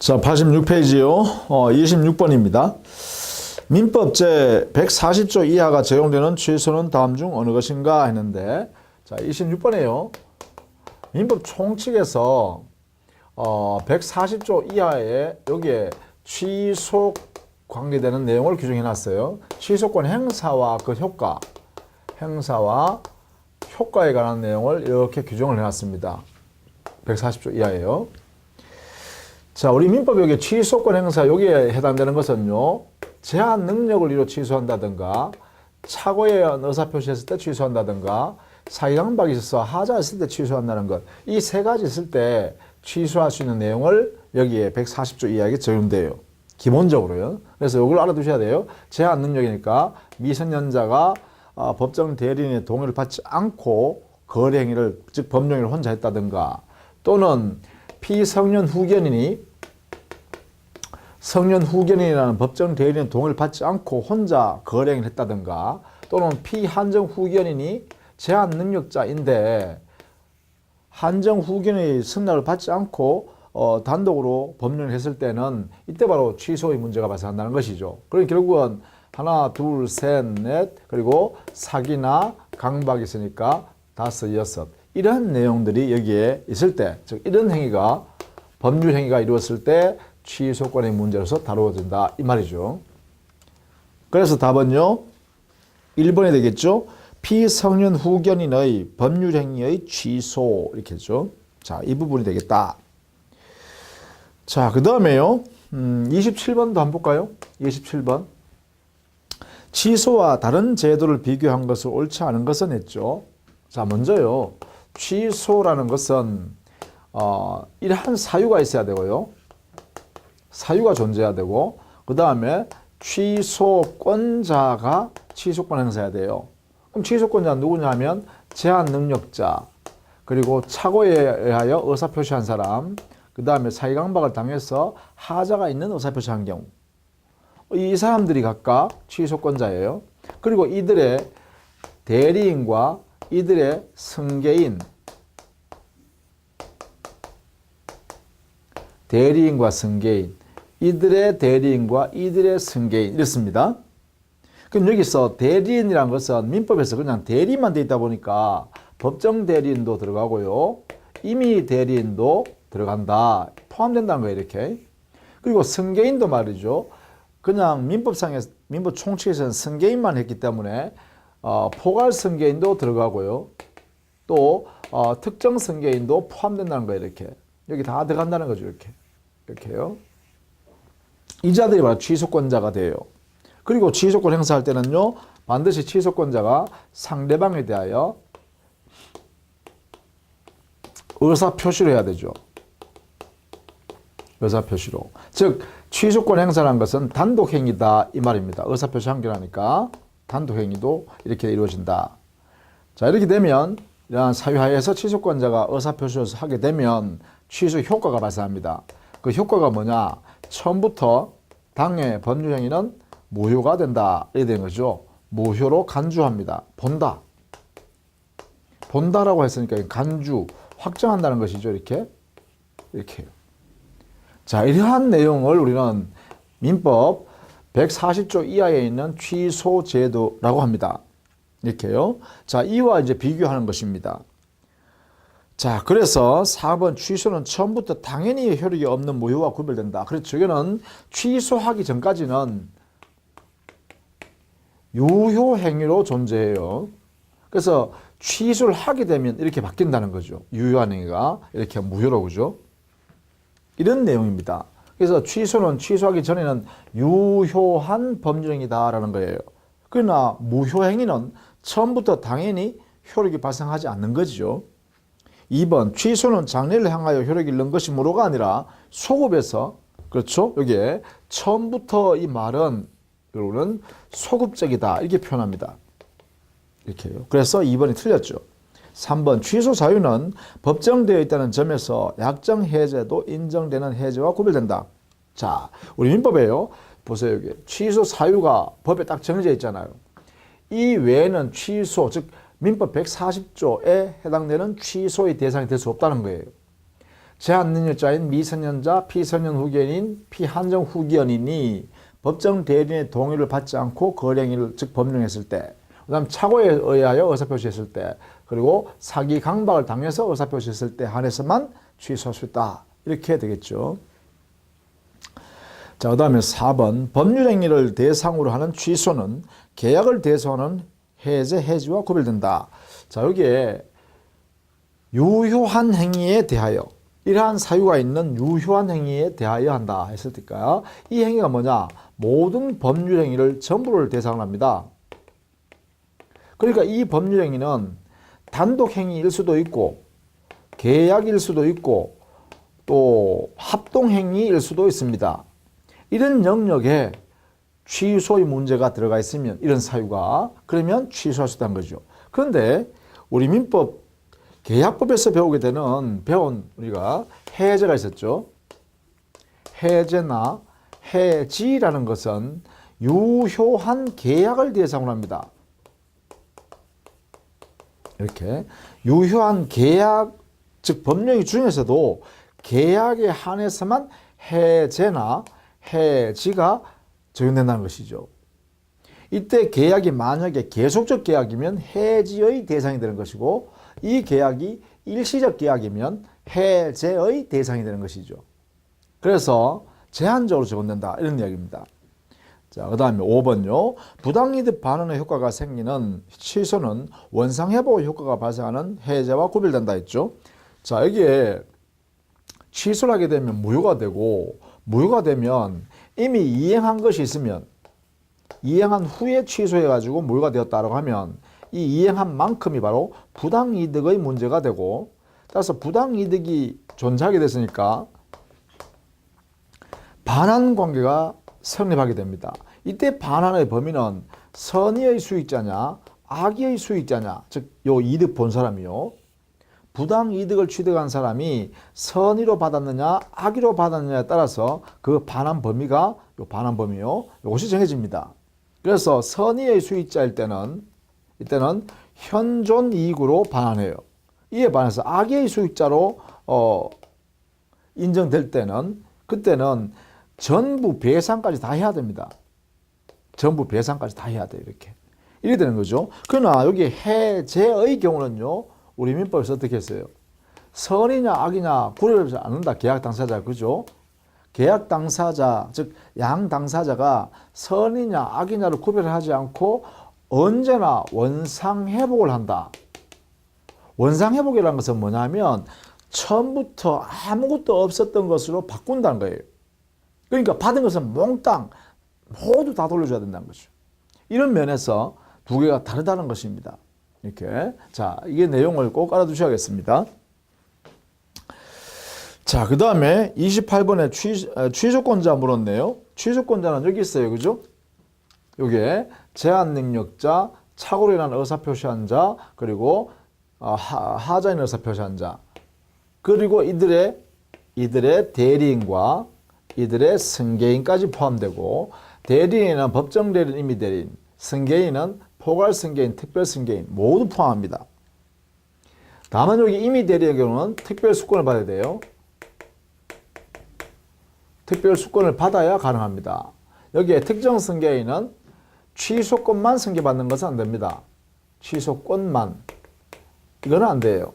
자, 86페이지요. 26번입니다. 민법 제 140조 이하가 적용되는 취소는 다음 중 어느 것인가 했는데, 자, 26번이에요. 민법 총칙에서 140조 이하에 여기에 취소 관계되는 내용을 규정해 놨어요. 취소권 행사와 그 효과, 행사와 효과에 관한 내용을 이렇게 규정을 해 놨습니다. 140조 이하예요. 자, 우리 민법 여기 취소권 행사 여기에 해당되는 것은요, 제한 능력을 이루 취소한다든가, 착오에 의한 의사표시했을 때 취소한다든가, 사기강박이 있어서 하자했을 때 취소한다는 것, 이 세 가지 있을 때 취소할 수 있는 내용을 여기에 140조 이하에 적용돼요. 기본적으로요. 그래서 이걸 알아두셔야 돼요. 제한 능력이니까 미성년자가 법정 대리인의 동의를 받지 않고 거래 행위를, 즉 법령을 혼자 했다든가, 또는 피성년 후견인이 성년 후견인이라는 법정 대리인 동의를 받지 않고 혼자 거래행위를 했다든가, 또는 피한정 후견인이 제한 능력자인데 한정 후견인의 승낙을 받지 않고 단독으로 법령을 했을 때는 이때 바로 취소의 문제가 발생한다는 것이죠. 그러니 결국은 하나, 둘, 셋, 넷, 그리고 사기나 강박이 있으니까 다섯, 여섯, 이런 내용들이 여기에 있을 때, 즉 이런 행위가 법률 행위가 이루어졌을 때 취소권의 문제로서 다루어진다 이 말이죠. 그래서 답은요 1번이 되겠죠. 피성년 후견인의 법률 행위의 취소 이렇게 했죠. 자, 이 부분이 되겠다. 자, 그 다음에요 27번도 한번 볼까요? 27번 취소와 다른 제도를 비교한 것을 옳지 않은 것은 했죠. 자, 먼저요 취소라는 것은 이러한 사유가 있어야 되고요. 사유가 존재해야 되고, 그 다음에 취소권자가 취소권 행사해야 돼요. 그럼 취소권자 누구냐 하면 제한 능력자, 그리고 착오에 의하여 의사표시한 사람, 그 다음에 사기강박을 당해서 하자가 있는 의사표시한 경우, 이 사람들이 각각 취소권자예요. 그리고 이들의 대리인과 이들의 승계인, 대리인과 승계인, 이들의 대리인과 이들의 승계인 이렇습니다. 그럼 여기서 대리인이라는 것은 민법에서 그냥 대리만 돼 있다 보니까 법정 대리인도 들어가고요, 임의 대리인도 들어간다, 포함된다는 거예요 이렇게. 그리고 승계인도 말이죠, 그냥 민법 총칙에서는 승계인만 했기 때문에 포괄 승계인도 들어가고요, 또 특정 승계인도 포함된다는 거예요 이렇게. 여기 다 들어간다는 거죠 이렇게요. 이 자들이 바로 취소권자가 돼요. 그리고 취소권 행사할 때는요 반드시 취소권자가 상대방에 대하여 의사표시를 해야 되죠. 의사표시로. 즉 취소권 행사라는 것은 단독행위다 이 말입니다. 의사표시 한결하니까 단독행위도 이렇게 이루어진다. 자, 이렇게 되면 이러한 사유하에서 취소권자가 의사표시를 하게 되면 취소 효과가 발생합니다. 그 효과가 뭐냐? 처음부터 당해 법률행위는 무효가 된다 이렇게 된 거죠. 무효로 간주합니다. 본다라고 했으니까 간주, 확정한다는 것이죠. 이렇게요. 자, 이러한 내용을 우리는 민법 140조 이하에 있는 취소제도라고 합니다. 이렇게요. 자, 이와 이제 비교하는 것입니다. 자, 그래서 4번 취소는 처음부터 당연히 효력이 없는 무효와 구별된다. 그렇죠. 이거는 취소하기 전까지는 유효 행위로 존재해요. 그래서 취소를 하게 되면 이렇게 바뀐다는 거죠. 유효한 행위가 이렇게 무효로, 그죠? 이런 내용입니다. 그래서 취소는 취소하기 전에는 유효한 법률행위다라는 거예요. 그러나 무효행위는 처음부터 당연히 효력이 발생하지 않는 거죠. 2번 취소는 장래를 향하여 효력이 잃는 것이 무효가 아니라 소급에서, 그렇죠? 여기에 처음부터 이 말은 여러분은 소급적이다 이렇게 표현합니다. 이렇게요. 그래서 2번이 틀렸죠. 3번 취소 사유는 법정되어 있다는 점에서 약정 해제도 인정되는 해제와 구별된다. 자, 우리 민법에요. 보세요. 여기 취소 사유가 법에 딱 정해져 있잖아요. 이 외에는 취소, 즉 민법 140조에 해당되는 취소의 대상이 될 수 없다는 거예요. 제한 능력자인 미성년자, 피성년 후견인, 피한정 후견인이 법정 대리인의 동의를 받지 않고 거래행위를 즉 범령했을 때, 그다음 착오에 의하여 의사표시했을 때, 그리고 사기 강박을 당해서 의사표시했을 때 한해서만 취소할 수 있다. 이렇게 되겠죠. 자, 그 다음에 4번 법률행위를 대상으로 하는 취소는 계약을 대상으로 해제, 해지와 구별된다. 자, 여기에 유효한 행위에 대하여, 이러한 사유가 있는 유효한 행위에 대하여 한다 했을 때까요. 이 행위가 뭐냐? 모든 법률행위를 전부를 대상으로 합니다. 그러니까 이 법률행위는 단독행위일 수도 있고 계약일 수도 있고 또 합동행위일 수도 있습니다. 이런 영역에 취소의 문제가 들어가 있으면, 이런 사유가, 그러면 취소할 수 있다는 거죠. 그런데 우리 민법 계약법에서 배운 우리가 해제가 있었죠. 해제나 해지라는 것은 유효한 계약을 대상으로 합니다. 이렇게 유효한 계약, 즉 법령이 중에서도 계약에 한해서만 해제나 해지가 적용된다는 것이죠. 이때 계약이 만약에 계속적 계약이면 해지의 대상이 되는 것이고, 이 계약이 일시적 계약이면 해제의 대상이 되는 것이죠. 그래서 제한적으로 적용된다, 이런 이야기입니다. 자, 그 다음에 5번요. 부당이득 반환의 효과가 생기는 취소는 원상회복 효과가 발생하는 해제와 구별된다 했죠. 자, 여기에 취소를 하게 되면 무효가 되고, 무효가 되면 이미 이행한 것이 있으면, 이행한 후에 취소해가지고 무효가 되었다고 하면 이 이행한 만큼이 바로 부당이득의 문제가 되고, 따라서 부당이득이 존재하게 됐으니까 반환관계가 성립하게 됩니다. 이때 반환의 범위는 선의의 수익자냐 악의의 수익자냐, 즉 요 이득 본 사람이요, 부당이득을 취득한 사람이 선의로 받았느냐 악의로 받았느냐에 따라서 그 반환 범위가, 요 반환 범위요, 이것이 정해집니다. 그래서 선의의 수익자일 때는, 이때는 현존 이익으로 반환해요. 이에 반해서 악의의 수익자로 인정될 때는, 그때는 전부 배상까지 다 해야 됩니다. 전부 배상까지 다 해야 돼요. 이렇게 되는 거죠. 그러나 여기 해제의 경우는요, 우리 민법에서 어떻게 했어요? 선이냐 악이냐 구별하지 않는다. 계약 당사자, 그죠? 계약 당사자, 즉 양 당사자가 선이냐 악이냐를 구별하지 않고 언제나 원상회복을 한다. 원상회복이라는 것은 뭐냐면 처음부터 아무것도 없었던 것으로 바꾼다는 거예요. 그러니까 받은 것은 몽땅 모두 다 돌려줘야 된다는 거죠. 이런 면에서 두 개가 다르다는 것입니다. 이렇게. 자, 이게 내용을 꼭 알아두셔야겠습니다. 자, 그 다음에 28번에 취소권자 물었네요. 취소권자는 여기 있어요. 그죠? 요게 제한 능력자, 착오로 인한 의사표시한 자, 그리고 하자인 의사표시한 자, 그리고 이들의 대리인과 이들의 승계인까지 포함되고, 대리인은 법정 대리인, 임의 대리인, 승계인은 포괄 승계인, 특별 승계인 모두 포함합니다. 다만 여기 임의 대리의 경우는 특별 수권을 받아야 돼요. 특별 수권을 받아야 가능합니다. 여기에 특정 승계인은 취소권만 승계받는 것은 안 됩니다. 취소권만. 이거는 안 돼요.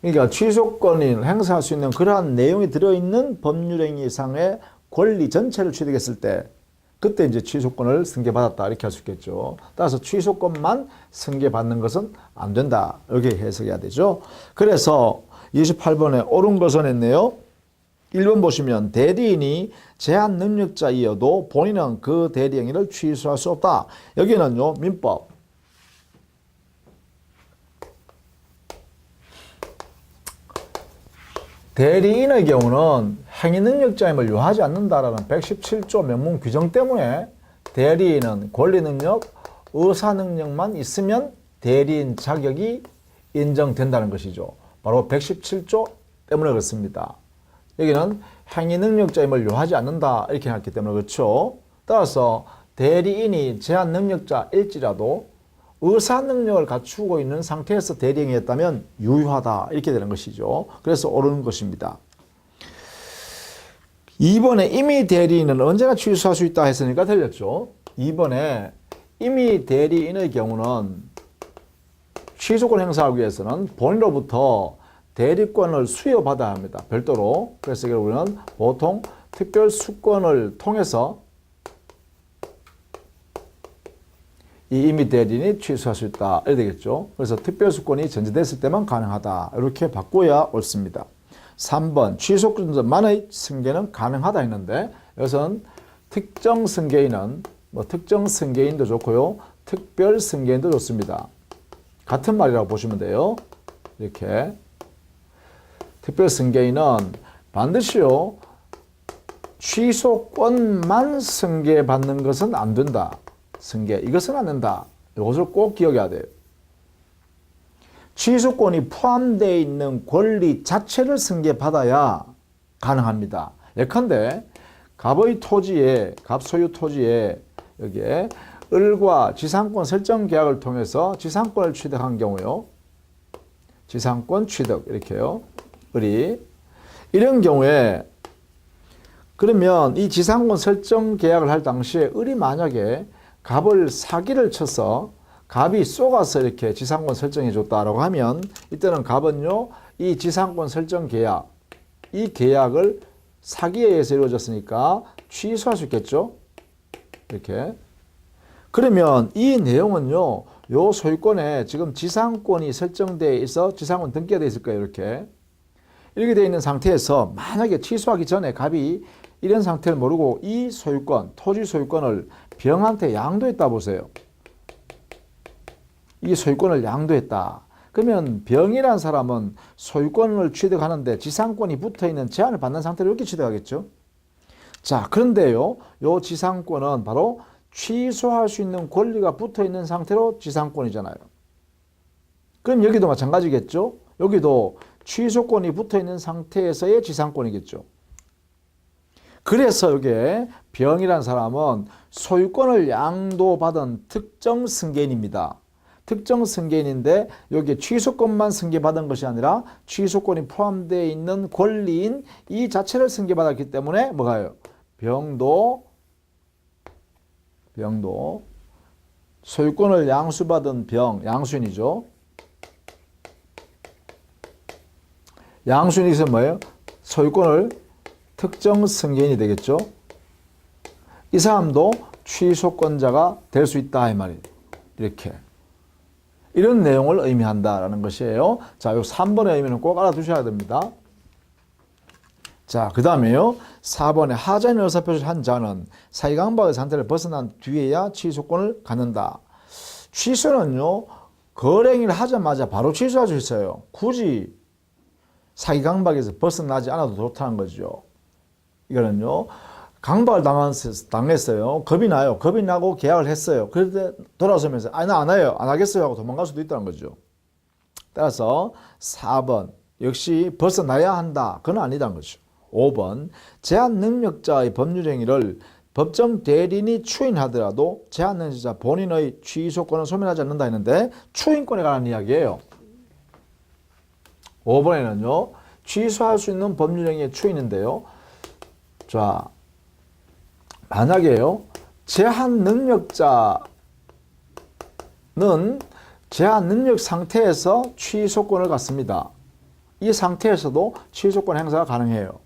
그러니까 취소권을 행사할 수 있는 그러한 내용이 들어있는 법률행위상의 권리 전체를 취득했을 때, 그때 이제 취소권을 승계받았다, 이렇게 할 수 있겠죠. 따라서 취소권만 승계받는 것은 안 된다, 이렇게 해석해야 되죠. 그래서 28번에 옳은 것은 했네요. 1번 보시면 대리인이 제한 능력자이어도 본인은 그 대리행위를 취소할 수 없다. 여기는요, 민법 대리인의 경우는 행위능력자임을 요하지 않는다라는 117조 명문 규정 때문에 대리인은 권리능력, 의사능력만 있으면 대리인 자격이 인정된다는 것이죠. 바로 117조 때문에 그렇습니다. 여기는 행위능력자임을 요하지 않는다, 이렇게 했기 때문에 그렇죠. 따라서 대리인이 제한능력자일지라도 의사 능력을 갖추고 있는 상태에서 대리행위했다면 유효하다 이렇게 되는 것이죠. 그래서 옳은 것입니다. 2번에 임의 대리인은 언제나 취소할 수 있다 했으니까 틀렸죠. 2번에 임의 대리인의 경우는 취소권 행사하기 위해서는 본인으로부터 대리권을 수여받아야 합니다. 별도로. 그래서 우리는 보통 특별수권을 통해서 이 임의 대리인이 취소할 수 있다. 이렇게 되겠죠. 그래서 특별수권이 전제됐을 때만 가능하다. 이렇게 바꿔야 옳습니다. 3번 취소권자만의 승계는 가능하다 했는데 여기서는 특정 승계인은 특정 승계인도 좋고요. 특별 승계인도 좋습니다. 같은 말이라고 보시면 돼요. 이렇게 특별 승계인은 반드시요 취소권만 승계받는 것은 안 된다. 승계 이것은 안 된다. 이것을 꼭 기억해야 돼요. 취소권이 포함되어 있는 권리 자체를 승계받아야 가능합니다. 예컨대 갑의 토지에 갑 소유 토지에 여기에 을과 지상권 설정 계약을 통해서 지상권을 취득한 경우요. 지상권 취득 이렇게요. 을이 이런 경우에 그러면 이 지상권 설정 계약을 할 당시에 을이 만약에 갑을 사기를 쳐서 갑이 쏘가서 이렇게 지상권 설정해 줬다라고 하면 이때는 갑은요 이 지상권 설정 계약 이 계약을 사기에 의해서 이루어졌으니까 취소할 수 있겠죠. 이렇게 그러면 이 내용은요 요 소유권에 지금 지상권이 설정되어 있어 지상권 등기가 되어 있을 거예요. 이렇게 되어 있는 상태에서 만약에 취소하기 전에 갑이 이런 상태를 모르고 이 소유권 토지 소유권을 병한테 양도했다 보세요. 이 소유권을 양도했다. 그러면 병이라는 사람은 소유권을 취득하는데 지상권이 붙어있는 제한을 받는 상태로 이렇게 취득하겠죠. 자, 그런데요. 요 지상권은 바로 취소할 수 있는 권리가 붙어있는 상태로 지상권이잖아요. 그럼 여기도 마찬가지겠죠. 여기도 취소권이 붙어있는 상태에서의 지상권이겠죠. 그래서 이게 병이라는 사람은 소유권을 양도받은 특정 승계인입니다. 특정 승계인인데 여기에 취소권만 승계받은 것이 아니라 취소권이 포함되어 있는 권리인 이 자체를 승계받았기 때문에 뭐가요? 병도 소유권을 양수받은 병, 양수인이죠. 양수인이 있으면 뭐예요? 소유권을 특정 승계인이 되겠죠. 이 사람도 취소권자가 될 수 있다 이 말이에요. 이렇게 이런 내용을 의미한다라는 것이에요. 자, 요 3번의 의미는 꼭 알아두셔야 됩니다. 자, 그 다음에요. 4번에 하자인 의사표시를 한 자는 사기강박의 상태를 벗어난 뒤에야 취소권을 갖는다. 취소는요. 거래행위를 하자마자 바로 취소할 수 있어요. 굳이 사기강박에서 벗어나지 않아도 좋다는 거죠. 이거는요. 강박을 당했어요. 겁이 나요. 겁이 나고 계약을 했어요. 그럴 때 돌아서면서 나 안 해요. 안 하겠어요 하고 도망갈 수도 있다는 거죠. 따라서 4번 역시 벗어나야 한다. 그건 아니다는 거죠. 5번 제한 능력자의 법률 행위를 법정 대리인이 추인하더라도 제한 능력자 본인의 취소권은 소멸하지 않는다 했는데 추인권에 관한 이야기예요. 5번에는요. 취소할 수 있는 법률 행위의 추인인데요. 자, 만약에요. 제한 능력자는 제한 능력 상태에서 취소권을 갖습니다. 이 상태에서도 취소권 행사가 가능해요.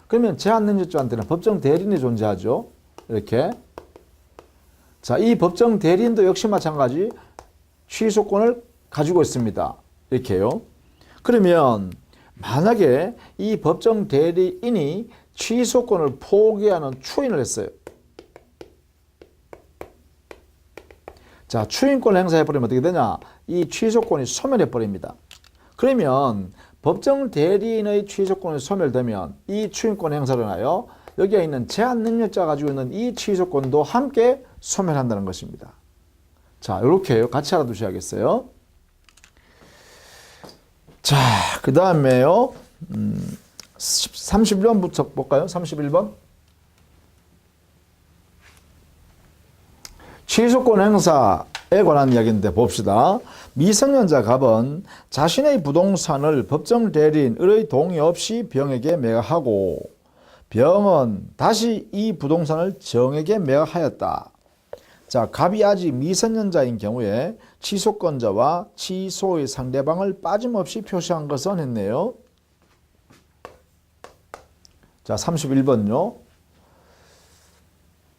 그러면 제한 능력자한테는 법정 대리인이 존재하죠. 이렇게. 자, 이 법정 대리인도 역시 마찬가지 취소권을 가지고 있습니다. 이렇게요. 그러면 만약에 이 법정 대리인이 취소권을 포기하는 추인을 했어요. 자, 추인권을 행사해버리면 어떻게 되냐? 이 취소권이 소멸해버립니다. 그러면 법정 대리인의 취소권이 소멸되면 이 추인권 행사를 하여 여기에 있는 제한 능력자가 가지고 있는 이 취소권도 함께 소멸한다는 것입니다. 자, 이렇게 같이 알아두셔야겠어요. 자, 그 다음에요. 31번부터 볼까요? 31번. 취소권 행사 관한 이야기인데 봅시다. 미성년자 갑은 자신의 부동산을 법정 대리인의 동의 없이 병에게 매각하고 병은 다시 이 부동산을 정에게 매각하였다. 자, 갑이 아직 미성년자인 경우에 취소권자와 취소의 상대방을 빠짐없이 표시한 것은 했네요. 자, 31번요.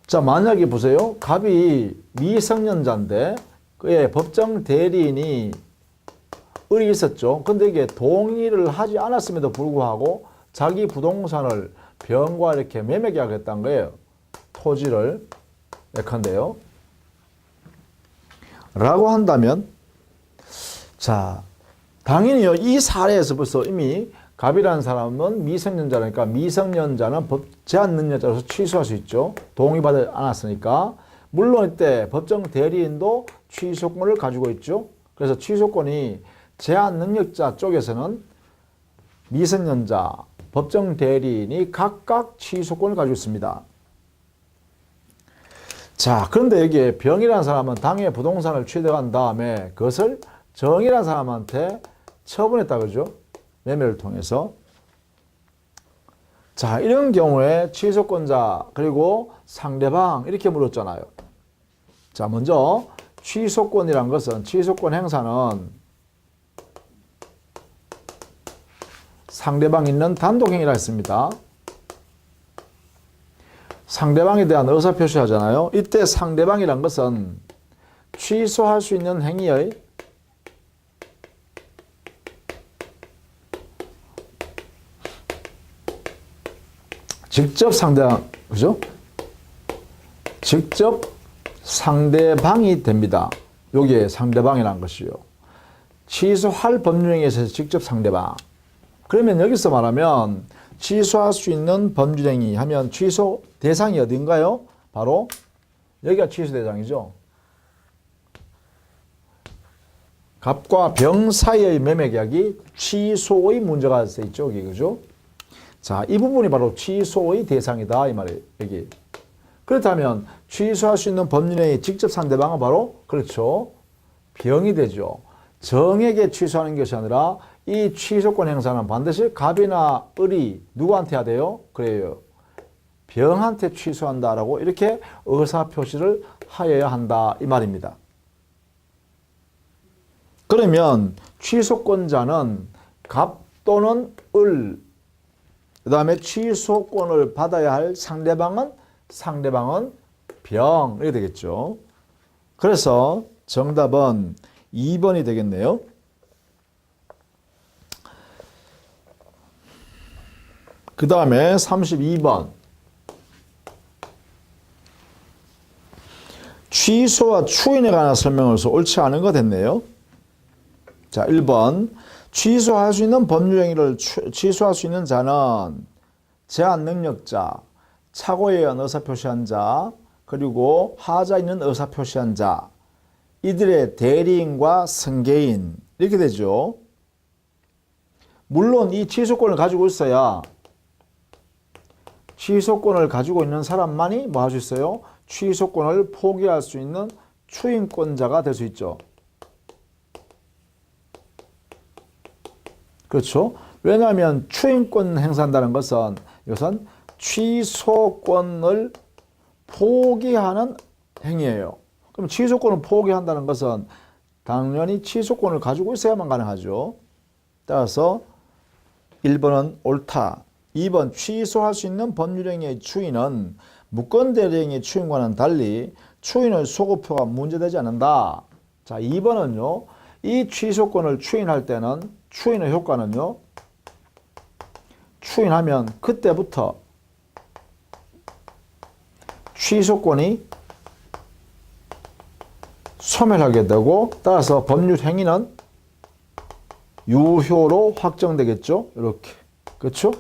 자, 만약에 보세요. 갑이 미성년자인데 그의 법정 대리인이 을이 있었죠. 근데 이게 동의를 하지 않았음에도 불구하고 자기 부동산을 병과 이렇게 매매 계약했다는 거예요. 토지를 예컨대요. 라고 한다면, 자, 당연히요, 이 사례에서 벌써 이미 갑이라는 사람은 미성년자니까 미성년자는 법 제한 능력자로서 취소할 수 있죠. 동의받지 않았으니까. 물론 이때 법정 대리인도 취소권을 가지고 있죠. 그래서 취소권이 제한 능력자 쪽에서는 미성년자, 법정 대리인이 각각 취소권을 가지고 있습니다. 자, 그런데 여기에 병이라는 사람은 당해 부동산을 취득한 다음에 그것을 정이라는 사람한테 처분했다 그러죠. 매매를 통해서. 자, 이런 경우에 취소권자 그리고 상대방 이렇게 물었잖아요. 자, 먼저 취소권이란 것은 취소권 행사는 상대방 있는 단독행위라 했습니다. 상대방에 대한 의사표시 하잖아요. 이때 상대방이란 것은 취소할 수 있는 행위의 직접 상대방, 그죠? 직접 상대방이 됩니다. 여기에 상대방이라는 것이요. 취소할 법률행위에서 직접 상대방. 그러면 여기서 말하면 취소할 수 있는 법률행위 하면 취소 대상이 어딘가요? 바로 여기가 취소 대상이죠. 갑과 병 사이의 매매 계약이 취소의 문제가 돼 있죠. 여기, 그죠? 자, 이 부분이 바로 취소의 대상이다 이 말이에요. 여기. 그렇다면 취소할 수 있는 법률행위 직접 상대방은 바로 그렇죠. 병이 되죠. 정에게 취소하는 것이 아니라 이 취소권 행사는 반드시 갑이나 을이 누구한테 해야 돼요? 그래요. 병한테 취소한다라고 이렇게 의사표시를 하여야 한다 이 말입니다. 그러면 취소권자는 갑 또는 을, 그 다음에 취소권을 받아야 할 상대방은 병 이렇게 되겠죠. 그래서 정답은 2번이 되겠네요. 그 다음에 32번. 취소와 추인에 관한 설명으로서 옳지 않은 거 됐네요. 자, 1번. 취소할 수 있는 법률행위를 취소할 수 있는 자는 제한 능력자, 착오에 의한 의사표시한 자, 그리고 하자 있는 의사표시한 자, 이들의 대리인과 승계인 이렇게 되죠. 물론 이 취소권을 가지고 있어야 취소권을 가지고 있는 사람만이 뭐 할 수 있어요? 취소권을 포기할 수 있는 추인권자가 될 수 있죠. 그렇죠? 왜냐하면 추인권 행사한다는 것은 이것은 취소권을 포기하는 행위예요. 그럼 취소권을 포기한다는 것은 당연히 취소권을 가지고 있어야만 가능하죠. 따라서 1번은 옳다. 2번 취소할 수 있는 법률행위의 추인은 무건대리행위의 추인과는 달리 추인의 소급표가 문제되지 않는다. 자, 2번은요. 이 취소권을 추인할 때는 추인의 효과는요. 추인하면 그때부터 취소권이 소멸하게 되고 따라서 법률 행위는 유효로 확정되겠죠. 이렇게. 그렇죠?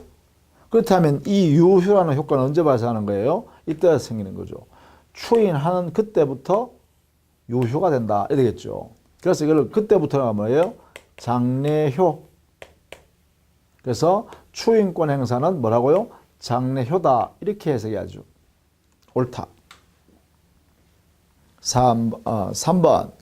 그렇다면 이 유효라는 효과는 언제 발생하는 거예요? 이때 생기는 거죠. 추인하는 그때부터 유효가 된다. 이렇게 되겠죠. 그래서 이걸 그때부터가 뭐예요? 장래효. 그래서 추인권 행사는 뭐라고요? 장래효다. 이렇게 해석해야죠. 옳다. 3번.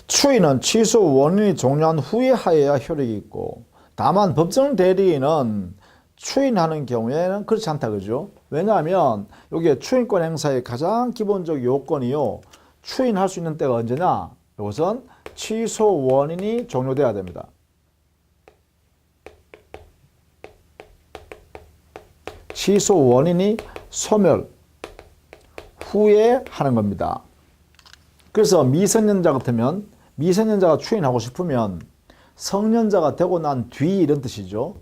추인은 취소 원인이 종료한 후에 하여야 효력이 있고, 다만 법정 대리인은 추인하는 경우에는 그렇지 않다, 그죠? 왜냐하면 이게 추인권 행사의 가장 기본적 요건이요, 추인할 수 있는 때가 언제냐? 이것은 취소 원인이 종료돼야 됩니다. 취소 원인이 소멸 후에 하는 겁니다. 그래서 미성년자 같으면, 미성년자가 추인하고 싶으면 성년자가 되고 난 뒤 이런 뜻이죠.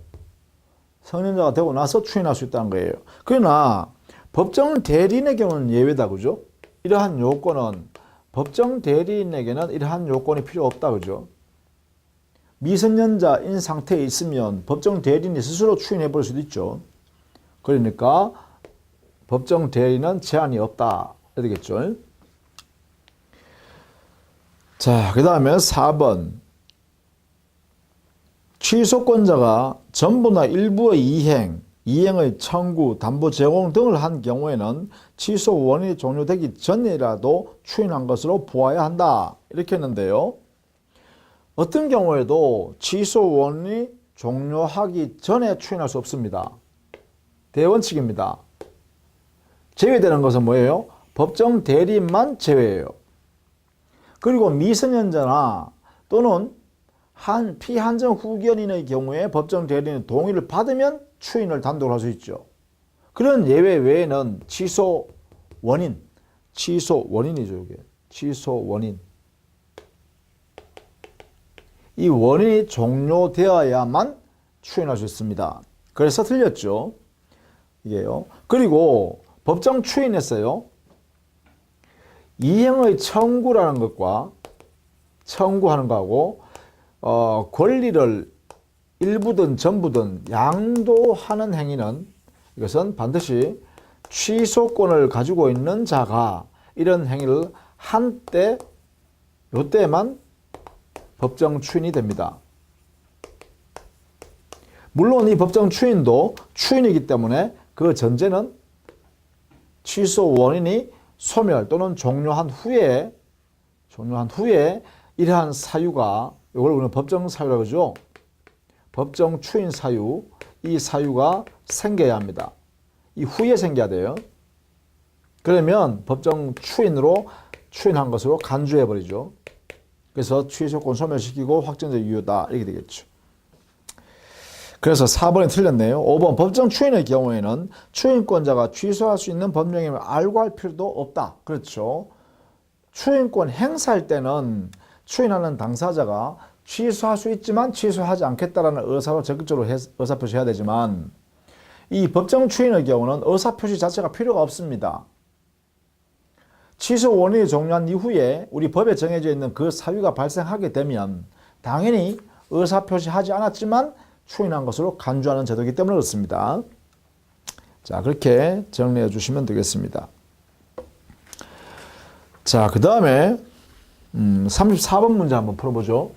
성년자가 되고 나서 추인할 수 있다는 거예요. 그러나 법정 대리인의 경우는 예외다, 그죠? 이러한 요건은, 법정 대리인에게는 이러한 요건이 필요 없다, 그죠? 미성년자인 상태에 있으면 법정 대리인이 스스로 추인해 볼 수도 있죠. 그러니까 법정 대리인은 제한이 없다, 이렇게 되겠죠. 자, 그 다음에 4번. 취소권자가 전부나 일부의 이행의 청구, 담보 제공 등을 한 경우에는 취소 원인이 종료되기 전이라도 추인한 것으로 보아야 한다, 이렇게 했는데요. 어떤 경우에도 취소 원인이 종료하기 전에 추인할 수 없습니다. 대원칙입니다. 제외되는 것은 뭐예요? 법정 대리인만 제외예요. 그리고 미성년자나 또는 피한정 후견인의 경우에 법정 대리인의 동의를 받으면 추인을 단독으로 할 수 있죠. 그런 예외 외에는 취소 원인이죠, 이게. 취소 원인. 이 원인이 종료되어야만 추인할 수 있습니다. 그래서 틀렸죠. 이게요. 그리고 법정 추인했어요. 이행의 청구라는 것과 청구하는 거하고 권리를 일부든 전부든 양도하는 행위는, 이것은 반드시 취소권을 가지고 있는 자가 이런 행위를 한 때, 요때만 법정 추인이 됩니다. 물론 이 법정 추인도 추인이기 때문에 그 전제는 취소 원인이 소멸 또는 종료한 후에 이러한 사유가, 이걸 우리는 법정 사유라고 하죠. 법정 추인 사유, 이 사유가 생겨야 합니다. 이 후에 생겨야 돼요. 그러면 법정 추인으로 추인한 것으로 간주해 버리죠. 그래서 취소권 소멸시키고 확정적 유효다, 이렇게 되겠죠. 그래서 4번이 틀렸네요. 5번 법정 추인의 경우에는 추인권자가 취소할 수 있는 법령임을 알고 할 필요도 없다. 그렇죠. 추인권 행사할 때는 추인하는 당사자가 취소할 수 있지만 취소하지 않겠다라는 의사로 적극적으로 의사표시해야 되지만, 이 법정 추인의 경우는 의사표시 자체가 필요가 없습니다. 취소 원인이 종료한 이후에 우리 법에 정해져 있는 그 사유가 발생하게 되면 당연히 의사표시하지 않았지만 추인한 것으로 간주하는 제도이기 때문에 그렇습니다. 자, 그렇게 정리해 주시면 되겠습니다. 자, 그 다음에 34번 문제 한번 풀어보죠.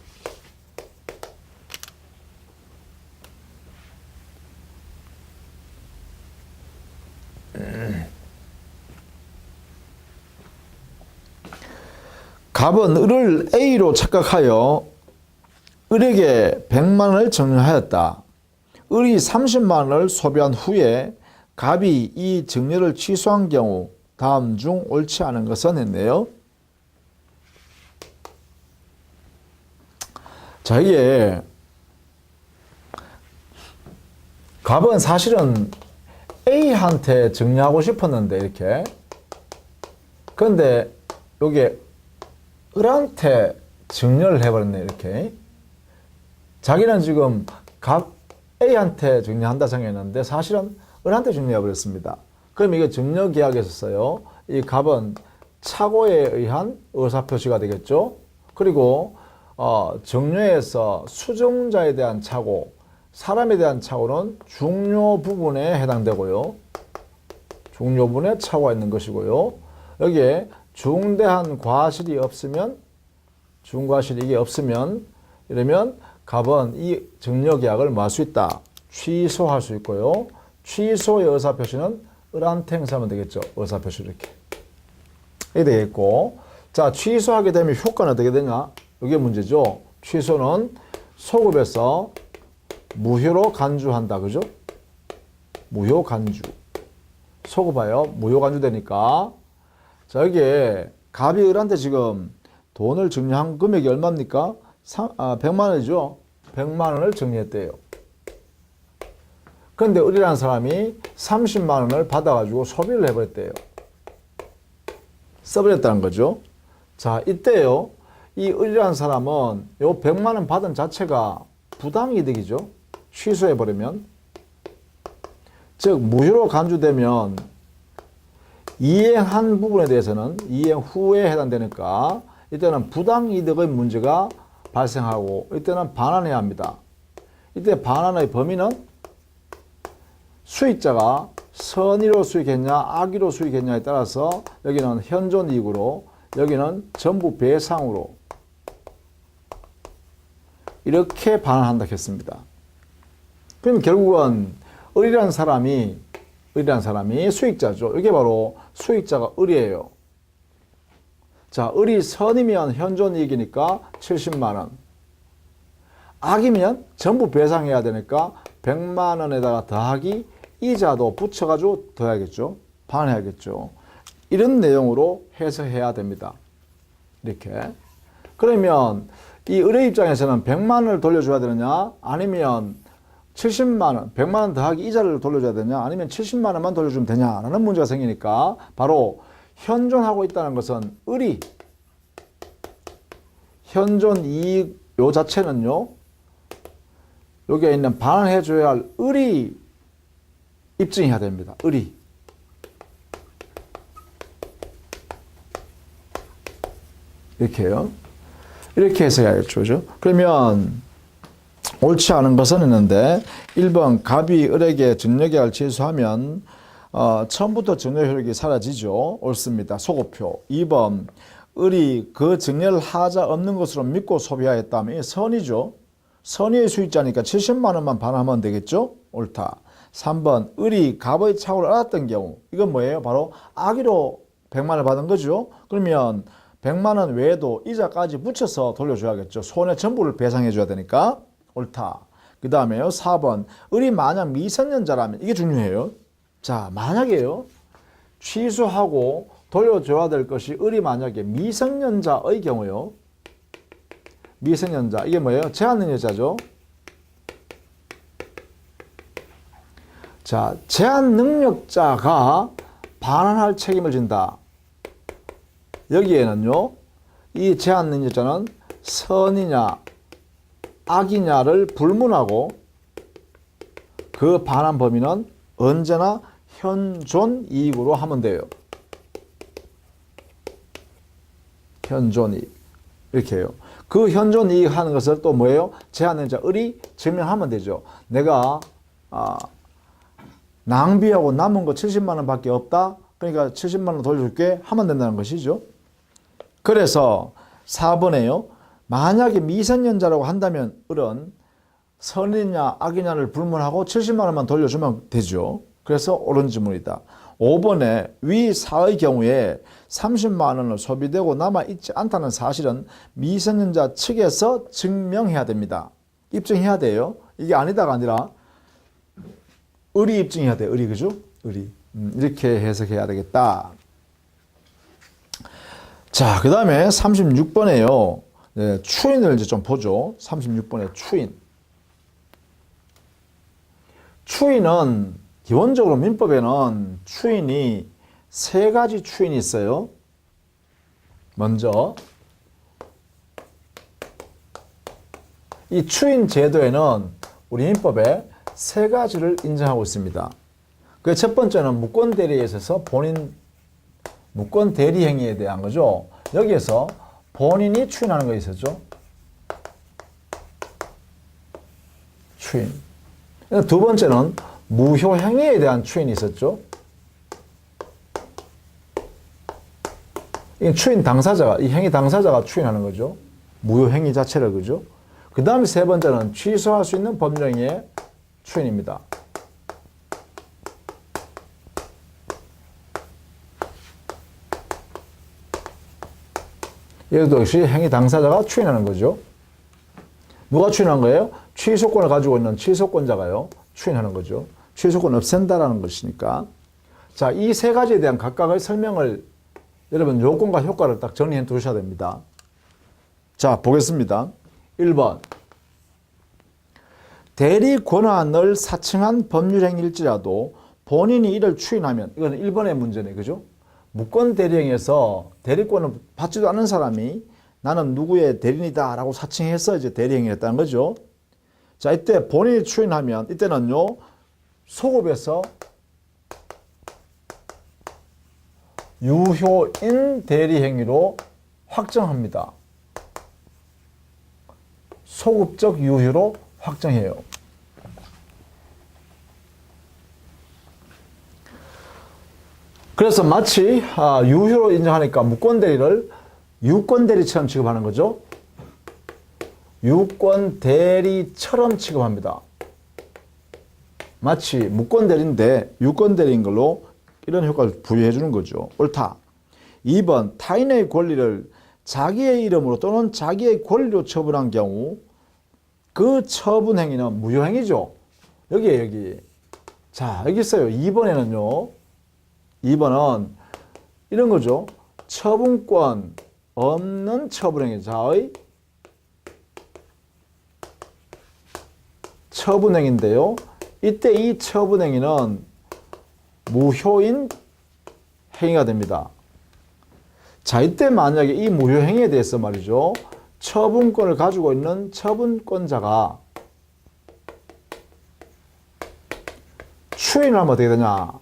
갑은 을을 A로 착각하여 을에게 100만 원을 증여하였다. 을이 30만 원을 소비한 후에 갑이 이 증여를 취소한 경우 다음 중 옳지 않은 것은 했네요. 자, 이게 갑은 사실은 A한테 증여하고 싶었는데, 이렇게. 그런데 요게 을한테 증여를 해버렸네, 이렇게. 자기는 지금 갑 A한테 증여한다 생각했는데 사실은 을한테 증여해버렸습니다. 그럼 이게 증여계약에서 써요. 이 갑은 착오에 의한 의사표시가 되겠죠. 그리고 증여에서 수증자에 대한 착오, 사람에 대한 착오는 중요 부분에 해당되고요. 중요 부분에 착오가 있는 것이고요. 여기에 중대한 과실이 없으면, 중과실이 이게 없으면, 이러면 갑은 이 증여계약을 뭐 할 수 있다? 취소할 수 있고요. 취소의 의사표시는 을한테 행사하면 되겠죠. 의사표시 이렇게. 이게 되겠고. 자, 취소하게 되면 효과는 어떻게 되냐? 이게 문제죠. 취소는 소급해서 무효로 간주한다. 그죠? 무효 간주. 소급하여 무효 간주되니까. 자, 여기에 갑이 을한테 지금 돈을 증여한 금액이 얼마입니까? 100만 원이죠. 100만 원을 증여했대요. 그런데 을이라는 사람이 30만 원을 받아가지고 소비를 해버렸대요. 써버렸다는 거죠. 자, 이때요. 이 을이라는 사람은 요 100만 원 받은 자체가 부당이득이죠. 취소해버리면. 즉, 무효로 간주되면 이행한 부분에 대해서는 이행 후에 해당되니까 이때는 부당이득의 문제가 발생하고 이때는 반환해야 합니다. 이때 반환의 범위는 수익자가 선의로 수익했냐 악의로 수익했냐에 따라서 여기는 현존이익으로 여기는 전부 배상으로 이렇게 반환한다 했습니다. 그럼 결국은 을이라는 사람이 수익자죠. 이게 바로 수익자가 을이에요. 자, 을이 선이면 현존이익이니까 70만 원. 악이면 전부 배상해야 되니까 100만 원에다가 더하기 이자도 붙여가지고 더해야겠죠. 반해야겠죠. 이런 내용으로 해석해야 됩니다. 이렇게. 그러면 이 을의 입장에서는 100만 원을 돌려줘야 되느냐 아니면 70만 원, 100만 원 더하기 이자를 돌려줘야 되냐 아니면 70만 원만 돌려주면 되냐라는 문제가 생기니까 바로 현존하고 있다는 것은 을이 현존 이익 요 자체는요. 여기에 있는 반환해 줘야 할 을이 입증해야 됩니다. 을이. 이렇게요. 이렇게 해석해야겠죠. 그죠? 그러면 옳지 않은 것은 있는데 1번 갑이 을에게 증여계약을 취소하면 처음부터 증여 효력이 사라지죠. 옳습니다. 소고표. 2번 을이 그 증여를 하자 없는 것으로 믿고 소비하였다면 선이죠. 선의의 수익자니까 70만 원만 반환하면 되겠죠. 옳다. 3번 을이 갑의 착오를 알았던 경우 이건 뭐예요? 바로 악의로 100만 원을 받은 거죠. 그러면 100만 원 외에도 이자까지 붙여서 돌려줘야겠죠. 손해 전부를 배상해 줘야 되니까 옳다. 그 다음에요. 4번 을이 만약 미성년자라면 이게 중요해요. 자, 만약에요. 취소하고 돌려줘야 될 것이 을이 만약에 미성년자의 경우요. 미성년자 이게 뭐예요? 제한능력자죠. 자, 제한능력자가 반환할 책임을 진다. 여기에는요. 이 제한능력자는 선이냐 악이냐를 불문하고 그 반환 범위는 언제나 현존이익으로 하면 돼요. 현존이익. 이렇게 해요. 그 현존이익 하는 것을 또 뭐예요? 제한능력자 을이 증명하면 되죠. 내가 낭비하고 남은 거 70만 원 밖에 없다. 그러니까 70만 원 돌려줄게 하면 된다는 것이죠. 그래서 4번에요. 만약에 미성년자라고 한다면 을은 선이냐 악이냐를 불문하고 70만 원만 돌려주면 되죠. 그래서 옳은 질문이다. 5번에 위 4의 경우에 30만 원을 소비되고 남아있지 않다는 사실은 미성년자 측에서 증명해야 됩니다. 입증해야 돼요. 이게 아니다가 아니라 을이 입증해야 돼요. 을이. 그죠? 을이. 이렇게 해석해야 되겠다. 자, 그 다음에 36번에요. 네, 추인을 이제 좀 보죠. 36번에 추인. 추인은 기본적으로 민법에는 추인이 세 가지 추인이 있어요. 먼저 이 추인 제도에는 우리 민법에 세 가지를 인정하고 있습니다. 그 첫 번째는 무권 대리에 있어서 본인 무권 대리 행위에 대한 거죠. 여기에서 본인이 추인하는 거 있었죠. 추인. 두 번째는 무효 행위에 대한 추인이 있었죠. 이 추인 당사자가, 이 행위 당사자가 추인하는 거죠. 무효 행위 자체를. 그죠. 그 다음에 세 번째는 취소할 수 있는 법령의 추인입니다. 여기도 역시 행위 당사자가 추인하는 거죠. 누가 추인한 거예요? 취소권을 가지고 있는 취소권자가요. 추인하는 거죠. 취소권 없앤다라는 것이니까. 자, 이 세 가지에 대한 각각의 설명을 여러분 요건과 효과를 딱 정리해 두셔야 됩니다. 자, 보겠습니다. 1번. 대리 권한을 사칭한 법률행위일지라도 본인이 이를 추인하면, 이건 1번의 문제네. 그죠? 무권 대리행위에서 대리권을 받지도 않은 사람이 나는 누구의 대리인이다 라고 사칭해서 이제 대리행위를 했다는 거죠. 자, 이때 본인이 추인하면, 이때는요, 소급에서 유효인 대리행위로 확정합니다. 소급적 유효로 확정해요. 그래서 마치 유효로 인정하니까 무권대리를 유권대리처럼 취급하는 거죠. 유권대리처럼 취급합니다. 마치 무권대리인데 유권대리인 걸로 이런 효과를 부여해 주는 거죠. 옳다. 2번. 타인의 권리를 자기의 이름으로 또는 자기의 권리로 처분한 경우 그 처분 행위는 무효행위죠. 여기에요, 여기. 자, 여기 있어요. 2번에는요. 2번은 이런 거죠. 처분권 없는 처분행위자의 처분행위인데요. 이때 이 처분행위는 무효인 행위가 됩니다. 자, 이때 만약에 이 무효행위에 대해서 말이죠. 처분권을 가지고 있는 처분권자가 추인을 하면 어떻게 되냐.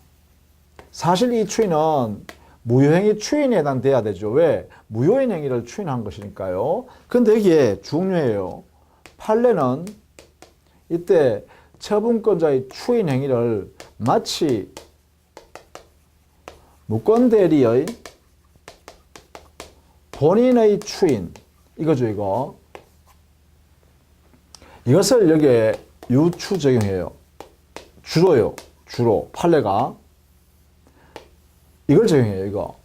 사실 이 추인은 무효행위 추인에 해당돼야 되죠. 왜? 무효인 행위를 추인한 것이니까요. 근데 여기에 중요해요. 판례는 이때 처분권자의 추인 행위를 마치 무권대리의 본인의 추인, 이거죠, 이거. 이것을 여기에 유추 적용해요. 주로요, 주로. 판례가. 이걸 적용해요, 이거.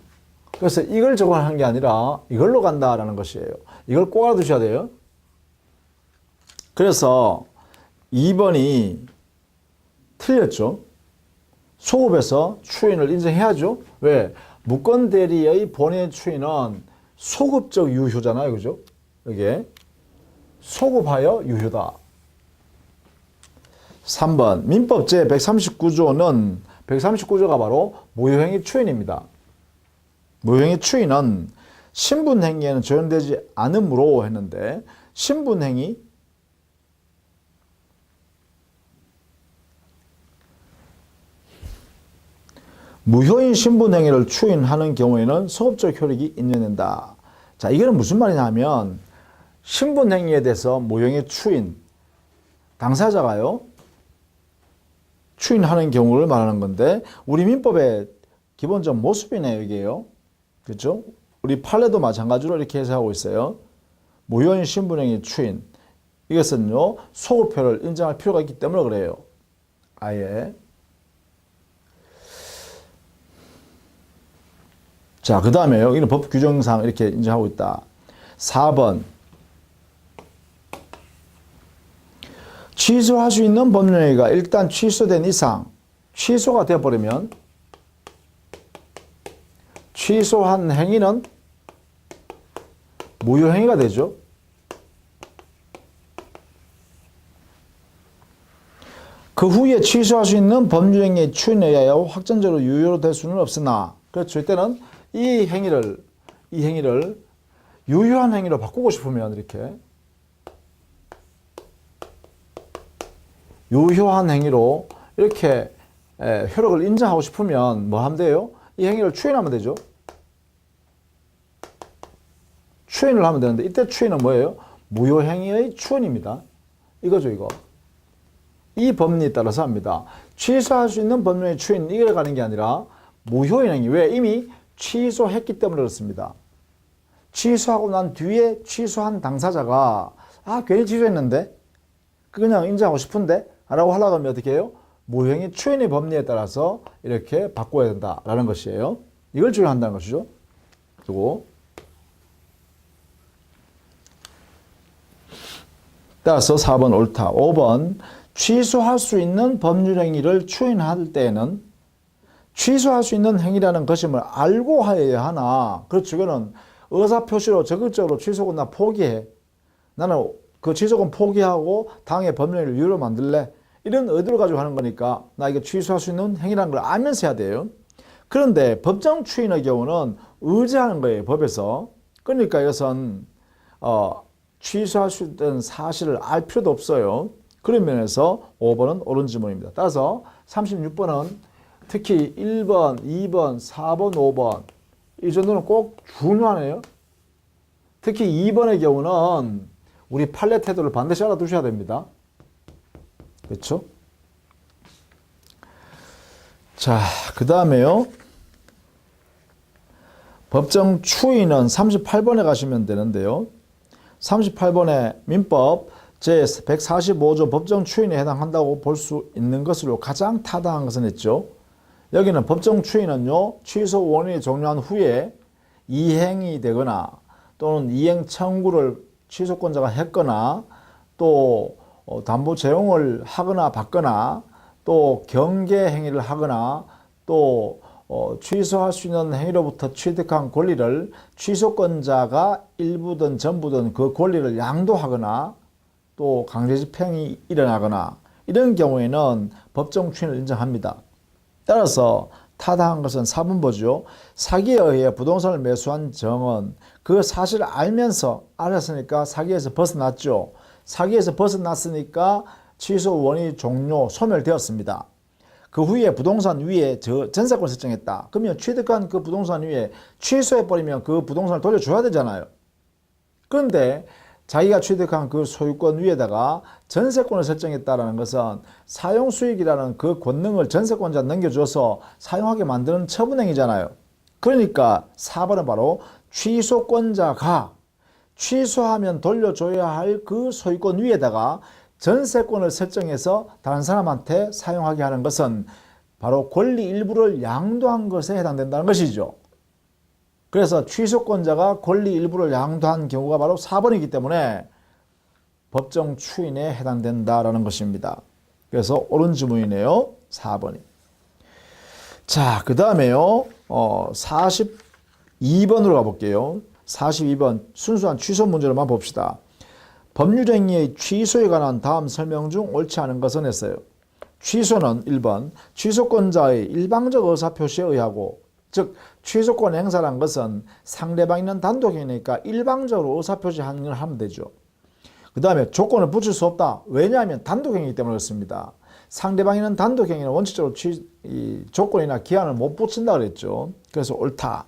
그래서 이걸 적용한 게 아니라 이걸로 간다라는 것이에요. 이걸 꼭 알아두셔야 돼요. 그래서 2번이 틀렸죠. 소급에서 추인을 인정해야죠. 왜? 무권대리의 본인의 추인은 소급적 유효잖아요. 그죠? 이게 소급하여 유효다. 3번. 민법 제139조는 139조가 바로 무효행위 추인입니다. 무효행위 추인은 신분행위에는 적용되지 않으므로 했는데 신분행위 무효인 신분행위를 추인하는 경우에는 소급적 효력이 인정된다. 자, 이거는 무슨 말이냐 하면 신분행위에 대해서 무효행위 추인, 당사자가요 추인하는 경우를 말하는 건데 우리 민법의 기본적 모습이네요. 이게요. 그렇죠? 우리 판례도 마찬가지로 이렇게 해석하고 있어요. 무효인 신분행위 추인. 이것은요 소급효를 인정할 필요가 있기 때문에 그래요. 아예. 자, 그 다음에 여기는 법 규정상 이렇게 인정하고 있다. 4번. 취소할 수 있는 법률행위가 일단 취소된 이상 취소가 되어버리면 취소한 행위는 무효행위가 되죠. 그 후에 취소할 수 있는 법률행위의 추인에 의하여 확정적으로 유효로 될 수는 없으나 그렇죠. 이때는 이 행위를 유효한 행위로 바꾸고 싶으면 이렇게 유효한 행위로 이렇게 효력을 인정하고 싶으면 뭐 하면 돼요? 이 행위를 추인하면 되죠. 추인을 하면 되는데 이때 추인은 뭐예요? 무효행위의 추인입니다. 이거죠, 이거. 이 법리에 따라서 합니다. 취소할 수 있는 법률의 추인 이걸 가는 게 아니라 무효인 행위. 왜? 이미 취소했기 때문에 그렇습니다. 취소하고 난 뒤에 취소한 당사자가 괜히 취소했는데 그냥 인정하고 싶은데 라고 하려고 하면 어떻게 해요? 무효행위 추인의 법리에 따라서 이렇게 바꿔야 된다라는 것이에요. 이걸 중요한다는 것이죠. 그리고 따라서 4번 옳다. 5번 취소할 수 있는 법률 행위를 추인할 때에는 취소할 수 있는 행위라는 것임을 알고 하여야 하나. 그렇죠. 이거는 의사표시로 적극적으로 취소권 나 포기해. 나는 그 취소권 포기하고 당의 법률을 유효로 만들래. 이런 의도를 가지고 하는 거니까 나 이거 취소할 수 있는 행위라는 걸 알면서 해야 돼요. 그런데 법정 추인의 경우는 의지하는 거예요. 법에서. 그러니까 이것은 취소할 수 있는 사실을 알 필요도 없어요. 그런 면에서 5번은 옳은 지문입니다. 따라서 36번은 특히 1번, 2번, 4번, 5번 이 정도는 꼭 중요하네요. 특히 2번의 경우는 우리 판례 태도를 반드시 알아두셔야 됩니다. 그렇죠? 자, 그 다음에요. 법정 추인은 38번에 가시면 되는데요. 38번에 민법 제145조 법정 추인에 해당한다고 볼 수 있는 것으로 가장 타당한 것은 했죠. 여기는 법정 추인은요, 취소 원인이 종료한 후에 이행이 되거나 또는 이행 청구를 취소권자가 했거나 또 담보 제공을 하거나 받거나 또 경계 행위를 하거나 또 취소할 수 있는 행위로부터 취득한 권리를 취소권자가 일부든 전부든 그 권리를 양도하거나 또 강제 집행이 일어나거나 이런 경우에는 법정 추인을 인정합니다. 따라서 타당한 것은 4번 보죠. 사기에 의해 부동산을 매수한 정은 그 사실을 알았으니까 사기에서 벗어났죠. 사기에서 벗어났으니까 취소 원인이 종료, 소멸되었습니다. 그 후에 부동산 위에 전세권을 설정했다. 그러면 취득한 그 부동산 위에 취소해버리면 그 부동산을 돌려줘야 되잖아요. 그런데 자기가 취득한 그 소유권 위에다가 전세권을 설정했다는 것은 사용수익이라는 그 권능을 전세권자한테 넘겨줘서 사용하게 만드는 처분행위잖아요. 그러니까 4번은 바로 취소권자가 취소하면 돌려줘야 할 그 소유권 위에다가 전세권을 설정해서 다른 사람한테 사용하게 하는 것은 바로 권리 일부를 양도한 것에 해당된다는 것이죠. 그래서 취소권자가 권리 일부를 양도한 경우가 바로 4번이기 때문에 법정 추인에 해당된다라는 것입니다. 그래서 옳은 지문이네요. 4번이. 자, 그 다음에요. 42번으로 가볼게요. 42번 순수한 취소 문제로만 봅시다. 법률행위의 취소에 관한 다음 설명 중 옳지 않은 것은 했어요. 취소는 1번 취소권자의 일방적 의사표시에 의하고, 즉 취소권 행사란 것은 상대방이 단독이니까 일방적으로 의사표시하는 걸 하면 되죠. 그 다음에 조건을 붙일 수 없다. 왜냐하면 단독행위이기 때문에 그렇습니다. 상대방이 단독행위는 원칙적으로 조건이나 기한을 못 붙인다 그랬죠. 그래서 옳다.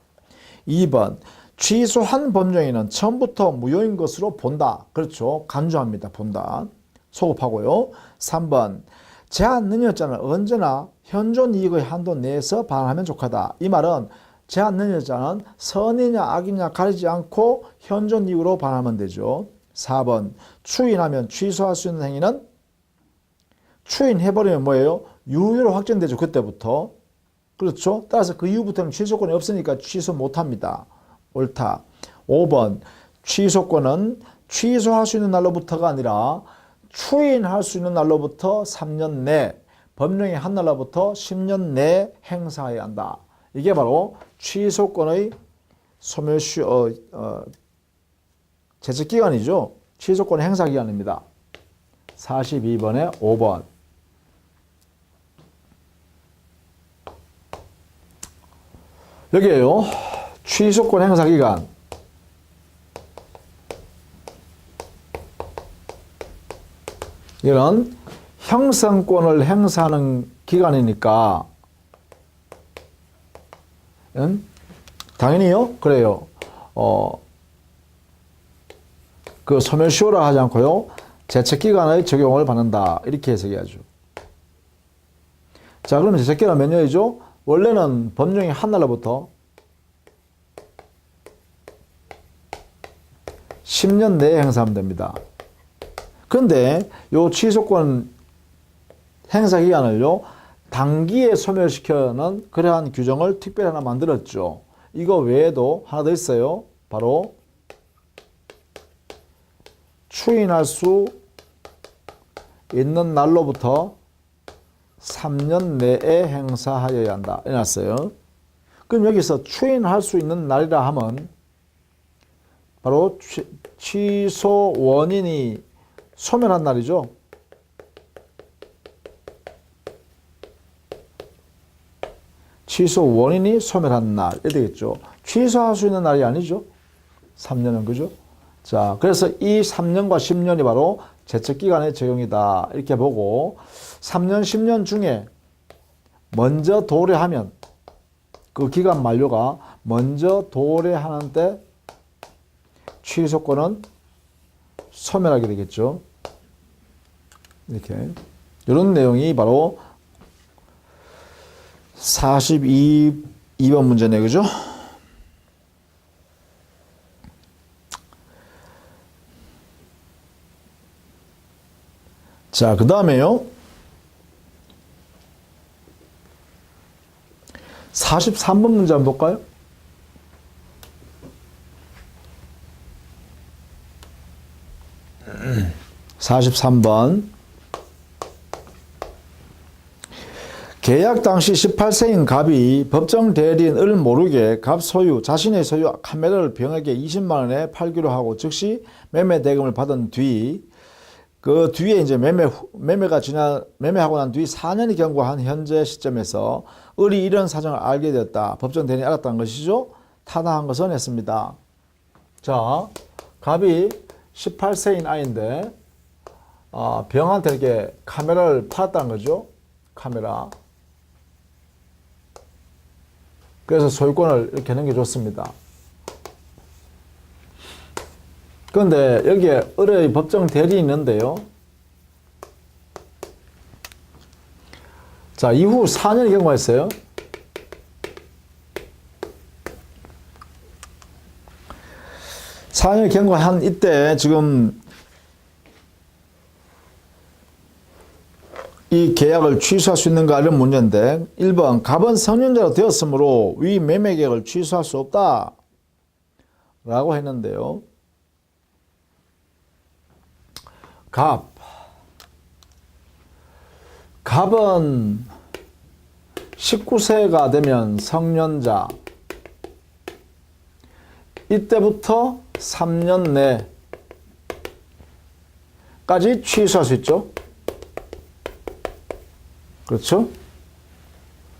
2번 취소한 법령에는 처음부터 무효인 것으로 본다. 그렇죠. 간주합니다. 본다. 소급하고요. 3번 제한 능력자는 언제나 현존 이익의 한도 내에서 반환하면 족하다. 이 말은 제한 능력자는 선이냐 악이냐 가리지 않고 현존 이익으로 반환하면 되죠. 4번 추인하면 취소할 수 있는 행위는 추인해버리면 뭐예요? 유효로 확정되죠. 그때부터. 그렇죠. 따라서 그 이후부터는 취소권이 없으니까 취소 못합니다. 옳다. 5번 취소권은 취소할 수 있는 날로부터가 아니라 추인할 수 있는 날로부터 3년 내, 법령의 한 날로부터 10년 내에 행사해야 한다. 이게 바로 취소권의 소멸시 제척기간이죠. 취소권 행사기간입니다. 42번에 5번. 여기에요. 취소권 행사기간. 이런 형성권을 행사하는 기간이니까 당연히요. 그래요. 그 소멸시효라 하지 않고요. 제척기간의 적용을 받는다. 이렇게 해석해야죠. 자, 그러면 제척기간 몇 년이죠? 원래는 법령이 한 날로부터 10년 내에 행사하면 됩니다. 그런데 요 취소권 행사 기간을요 단기에 소멸시켜는 그러한 규정을 특별히 하나 만들었죠. 이거 외에도 하나 더 있어요. 바로 추인할 수 있는 날로부터 3년 내에 행사하여야 한다. 해놨어요. 그럼 여기서 추인할 수 있는 날이라 하면 바로 취소 원인이 소멸한 날이죠. 취소 원인이 소멸한 날. 이렇게 되겠죠. 취소할 수 있는 날이 아니죠. 3년은, 그죠? 자, 그래서 이 3년과 10년이 바로 제척기간의 적용이다. 이렇게 보고 3년, 10년 중에 먼저 도래하면 그 기간 만료가 먼저 도래하는 때 취소권은 소멸하게 되겠죠. 이렇게. 이런 내용이 바로 42번 문제네, 그죠? 자, 그 다음에요. 43번 문제 한번 볼까요? 음. 43번. 계약 당시 18세인 갑이 법정 대리인을 모르게 갑 소유, 자신의 소유 카메라를 병에게 20만 원에 팔기로 하고 즉시 매매 대금을 받은 뒤, 그 뒤에 이제 매매하고 난 뒤 4년이 경과한 현재 시점에서 을이 이런 사정을 알게 되었다. 법정 대리인이 알았다는 것이죠. 타당한 것은 했습니다. 자, 갑이 18세인 아이인데, 병한테 이렇게 카메라를 팔았다는 거죠. 카메라. 그래서 소유권을 이렇게 넘겨줬습니다. 그런데 여기에 을의 법정 대리인이 있는데요. 자, 이후 4년이 경과했어요. (4년이) 경과한 이때 지금 이 계약을 취소할 수 있는가 이런 문제인데 1번 갑은 성년자가 되었으므로 위 매매 계약을 취소할 수 없다 라고 했는데요. 갑은 19세가 되면 성년자, 이때부터 3년 내까지 취소할 수 있죠. 그렇죠?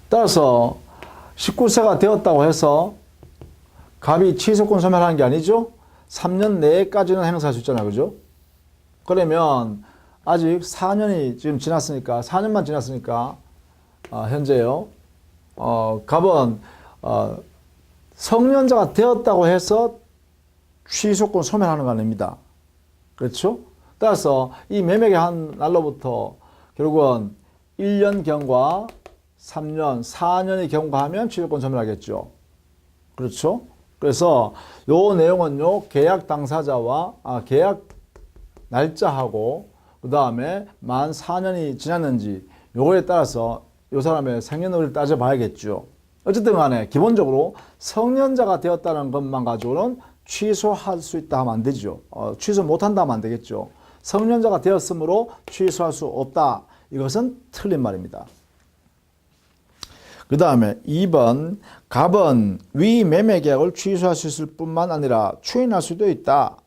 따라서 19세가 되었다고 해서 갑이 취소권 소멸하는 게 아니죠. 3년 내까지는 행사할 수 있잖아요. 그죠? 그러면 아직 4년이 지금 지났으니까 4년만 지났으니까 현재요. 갑은 성년자가 되었다고 해서 취소권 소멸하는 거 아닙니다. 그렇죠? 따라서 이 매매계 한 날로부터 결국은 1년 경과, 3년, 4년이 경과하면 취소권 소멸하겠죠. 그렇죠? 그래서 요 내용은요, 계약 당사자와, 계약 날짜하고, 그 다음에 만 4년이 지났는지, 요거에 따라서 요 사람의 생년월일을 따져봐야겠죠. 어쨌든 간에 기본적으로 성년자가 되었다는 것만 가지고는 취소할 수 있다 하면 안 되죠. 취소 못한다 하면 안 되겠죠. 성년자가 되었으므로 취소할 수 없다. 이것은 틀린 말입니다. 그 다음에 2번 갑은 위 매매 계약을 취소할 수 있을 뿐만 아니라 추인할 수도 있다.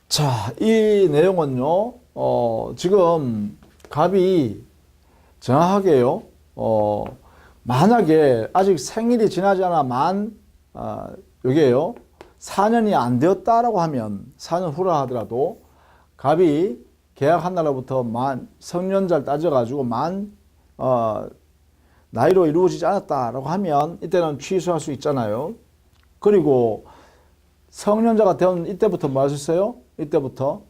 자, 이 내용은요, 지금 갑이 정확하게요, 만약에 아직 생일이 지나지 않아 요게요, 4년이 안 되었다라고 하면, 4년 후라 하더라도, 갑이 계약한 날로부터 성년자를 따져가지고 나이로 이루어지지 않았다라고 하면, 이때는 취소할 수 있잖아요. 그리고 성년자가 된 이때부터 뭐 할 수 있어요? 이때부터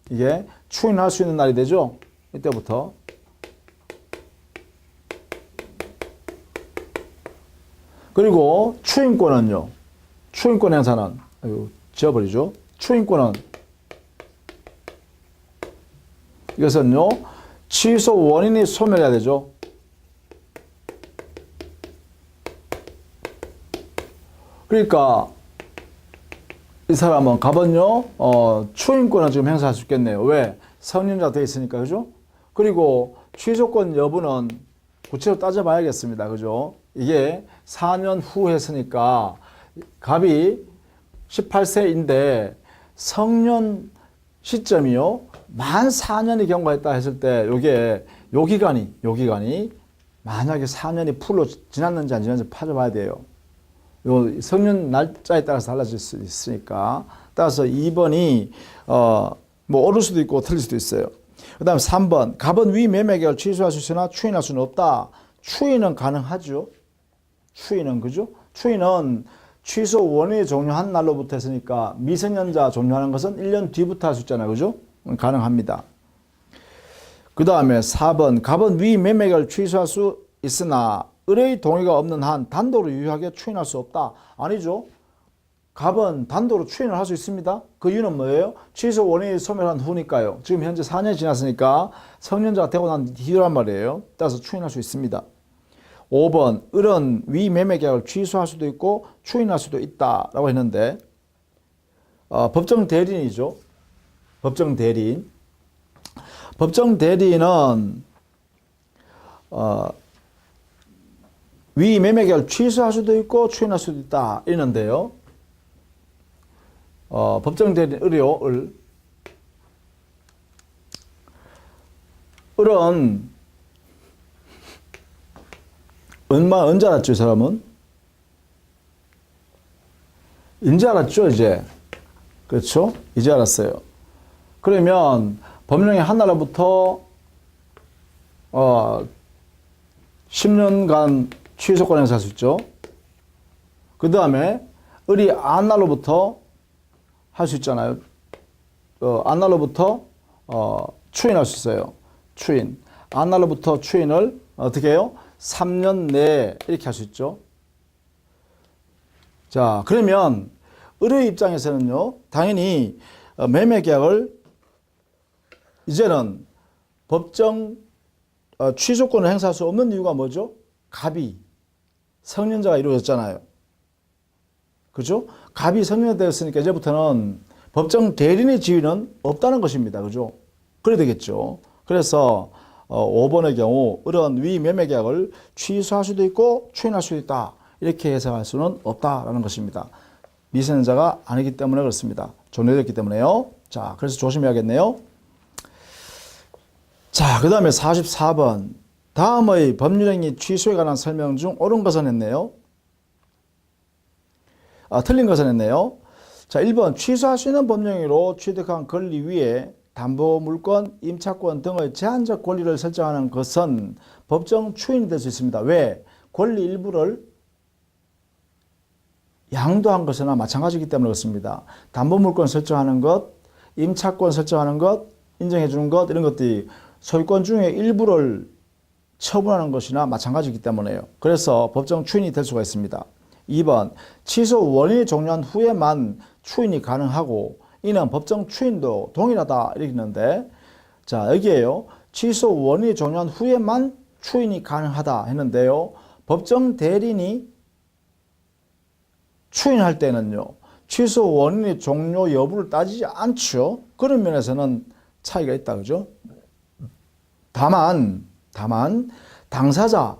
이게 추인할 수 있는 날이 되죠. 이때부터. 그리고 추인권은요. 추인권 행사는 지워버리죠. 추인권은 이것은요. 취소 원인이 소멸해야 되죠. 그러니까 이 사람은 갑은요, 추인권을 지금 행사할 수 있겠네요. 왜? 성년자 돼 있으니까, 그죠? 그리고 취소권 여부는 구체로 따져봐야겠습니다. 그죠? 이게 4년 후 했으니까 갑이 18세인데 성년 시점이요, 만 4년의 경우가 있다 했을 때 요 기간이 만약에 4년이 풀로 지났는지 안 지났는지 파져봐야 돼요. 요 성년 날짜에 따라서 달라질 수 있으니까. 따라서 2번이 뭐 옳을 수도 있고 틀릴 수도 있어요. 그 다음 3번. 갑은 위 매매계약을 취소할 수 있으나 추인할 수는 없다. 추인은 가능하죠. 추인은, 그죠? 추인은 취소 원인이 종료한 날로부터 했으니까 미성년자 종료하는 것은 1년 뒤부터 할 수 있잖아요. 그죠? 가능합니다. 그 다음에 4번. 갑은 위 매매계약을 취소할 수 있으나 을의 동의가 없는 한 단도로 유효하게 추인할 수 없다. 아니죠. 갑은 단도로 추인을 할 수 있습니다. 그 이유는 뭐예요? 취소 원인이 소멸한 후니까요. 지금 현재 4년이 지났으니까 성년자가 되고 난 뒤란 말이에요. 따라서 추인할 수 있습니다. 5번. 을은 위 매매계약을 취소할 수도 있고 추인할 수도 있다라고 했는데 법정 대리인이죠. 법정 대리인. 법정 대리인은 위 매매계약을 취소할 수도 있고 추인할 수도 있다 이러는데요. 법정 대리인 을이요. 을은 언제 알았죠, 이 사람은? 이제 알았죠, 이제. 그렇죠? 이제 알았어요. 그러면 법령의 하나로부터 10년간 취소권 행사할 수 있죠. 그 다음에 을이 안날로부터 할 수 있잖아요. 안날로부터 추인할 수 있어요. 추인. 안날로부터 추인을 어떻게 해요? 3년 내에 이렇게 할 수 있죠. 자, 그러면 을의 입장에서는요, 당연히 매매계약을 이제는 법정 취소권을 행사할 수 없는 이유가 뭐죠? 갑이 성년자가 이루어졌잖아요. 그죠? 갑이 성년자 되었으니까 이제부터는 법정 대리인의 지위는 없다는 것입니다. 그죠? 그래야 되겠죠. 그래서 5번의 경우 을은 위 매매계약을 취소할 수도 있고 추인할 수도 있다. 이렇게 해석할 수는 없다라는 것입니다. 미성년자가 아니기 때문에 그렇습니다. 종료됐기 때문에요. 자, 그래서 조심해야겠네요. 자, 그 다음에 44번. 다음의 법률행위 취소에 관한 설명 중 옳은 것은 했네요. 틀린 것은 했네요. 자, 1번. 취소할 수 있는 법령으로 취득한 권리 위에 담보물권, 임차권 등의 제한적 권리를 설정하는 것은 법정 추인이 될 수 있습니다. 왜? 권리 일부를 양도한 것이나 마찬가지이기 때문에 그렇습니다. 담보물권 설정하는 것, 임차권 설정하는 것, 인정해 주는 것 이런 것들이 소유권 중에 일부를 처분하는 것이나 마찬가지이기 때문에요. 그래서 법정 추인이 될 수가 있습니다. 2번. 취소 원인이 종료한 후에만 추인이 가능하고 이는 법정 추인도 동일하다 이렇게 있는데, 자, 여기에요. 취소 원인이 종료한 후에만 추인이 가능하다 했는데요. 법정 대리인이 추인할 때는요, 취소 원인의 종료 여부를 따지지 않죠. 그런 면에서는 차이가 있다, 그죠? 다만 당사자의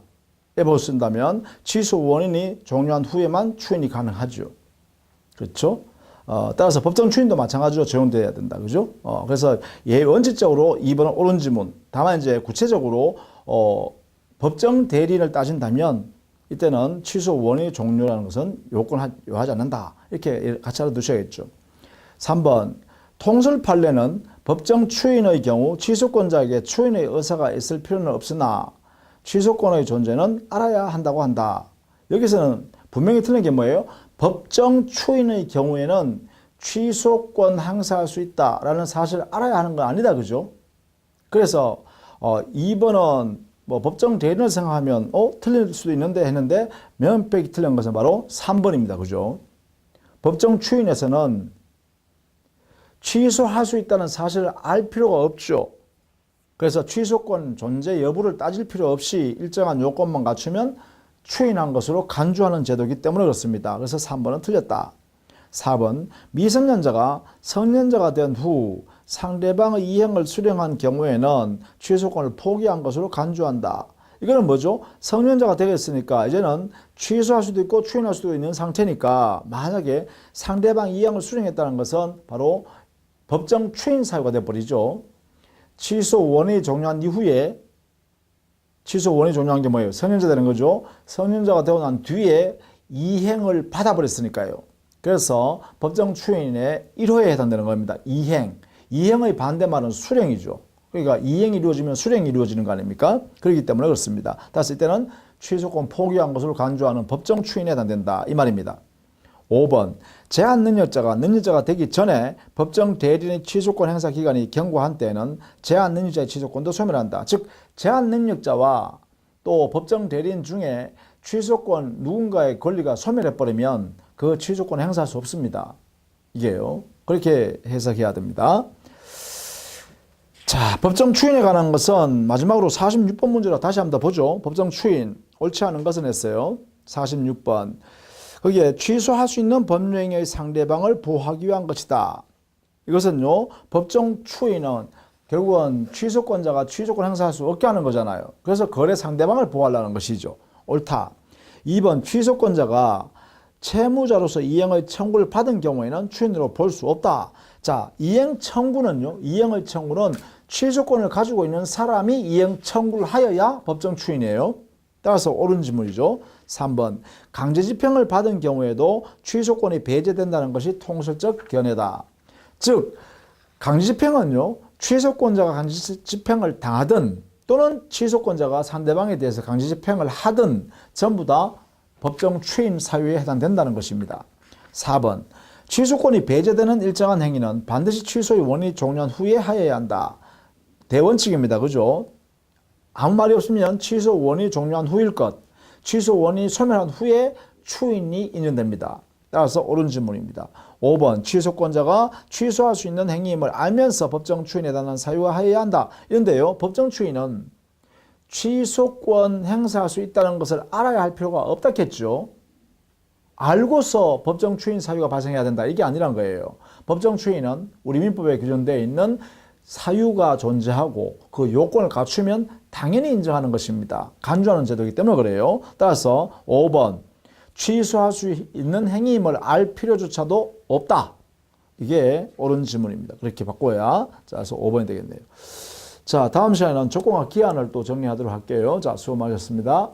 법을 쓴다면 취소 원인이 종료한 후에만 추인이 가능하죠. 그렇죠? 따라서 법정 추인도 마찬가지로 적용돼야 된다, 그죠? 그래서 원칙적으로 2번은 옳은 지문. 다만 이제 구체적으로 법정 대리인을 따진다면 이때는 취소 원인이 종료라는 것은 요하지 않는다. 이렇게 같이 알아두셔야겠죠. 3번. 통설 판례는 법정 추인의 경우 취소권자에게 추인의 의사가 있을 필요는 없으나 취소권의 존재는 알아야 한다고 한다. 여기서는 분명히 틀린 게 뭐예요? 법정 추인의 경우에는 취소권 행사할 수 있다라는 사실을 알아야 하는 건 아니다. 그죠? 그래서 2번은 뭐 법정 대리인을 생각하면 틀릴 수도 있는데 했는데 명백히 틀린 것은 바로 3번입니다. 그죠? 법정 추인에서는 취소할 수 있다는 사실을 알 필요가 없죠. 그래서 취소권 존재 여부를 따질 필요 없이 일정한 요건만 갖추면 추인한 것으로 간주하는 제도이기 때문에 그렇습니다. 그래서 3번은 틀렸다. 4번 미성년자가 성년자가 된 후 상대방의 이행을 수령한 경우에는 취소권을 포기한 것으로 간주한다. 이거는 뭐죠? 성년자가 되겠으니까 이제는 취소할 수도 있고 추인할 수도 있는 상태니까 만약에 상대방 이행을 수령했다는 것은 바로 법정 추인 사유가 되어버리죠. 취소 원이 종료한 이후에 취소 원이 종료한 게 뭐예요? 성년자 되는 거죠. 성년자가 되고 난 뒤에 이행을 받아버렸으니까요. 그래서 법정 추인의 1호에 해당되는 겁니다. 이행의 반대말은 수령이죠. 그러니까 이행이 이루어지면 수령이 이루어지는 거 아닙니까? 그렇기 때문에 그렇습니다. 따라서 이때는 취소권 포기한 것으로 간주하는 법정 추인에 해당된다. 이 말입니다. 5번 제한 능력자가 되기 전에 법정 대리인의 취소권 행사 기간이 경과한 때에는 제한 능력자의 취소권도 소멸한다. 즉 제한 능력자와 또 법정 대리인 중에 취소권 누군가의 권리가 소멸해버리면 그 취소권 행사할 수 없습니다. 이게요. 그렇게 해석해야 됩니다. 자, 법정 추인에 관한 것은 마지막으로 46번 문제로 다시 한번 더 보죠. 법정 추인 옳지 않은 것은 했어요. 46번 거기에 취소할 수 있는 법령의 상대방을 보호하기 위한 것이다. 이것은요, 법정 추인은 결국은 취소권자가 취소권 행사할 수 없게 하는 거잖아요. 그래서 거래 상대방을 보호하려는 것이죠. 옳다. 2번 취소권자가 채무자로서 이행의 청구를 받은 경우에는 추인으로 볼 수 없다. 자, 이행 청구는요, 이행의 청구는 취소권을 가지고 있는 사람이 이행 청구를 하여야 법정 추인이에요. 따라서 옳은 질문이죠. 3번 강제집행을 받은 경우에도 취소권이 배제된다는 것이 통설적 견해다. 즉 강제집행은요, 취소권자가 강제집행을 당하든 또는 취소권자가 상대방에 대해서 강제집행을 하든 전부 다 법정 추인 사유에 해당된다는 것입니다. 4번 취소권이 배제되는 일정한 행위는 반드시 취소의 원인이 종료한 후에 하여야 한다. 대원칙입니다. 그죠? 아무 말이 없으면 취소 원인이 종료한 후일 것, 취소 원인이 소멸한 후에 추인이 인정됩니다. 따라서 옳은 질문입니다. 5번 취소권자가 취소할 수 있는 행위임을 알면서 법정 추인에 해당하는 사유가 하여야 한다. 이런데요, 법정 추인은 취소권 행사할 수 있다는 것을 알아야 할 필요가 없다겠죠. 알고서 법정 추인 사유가 발생해야 된다. 이게 아니란 거예요. 법정 추인은 우리 민법에 규정되어 있는 사유가 존재하고 그 요건을 갖추면 당연히 인정하는 것입니다. 간주하는 제도이기 때문에 그래요. 따라서 5번 취소할 수 있는 행위임을 알 필요조차도 없다. 이게 옳은 질문입니다. 그렇게 바꿔야 자, 그래서 5번이 되겠네요. 자, 다음 시간에는 조건과 기한을 또 정리하도록 할게요. 자, 수고 많으셨습니다.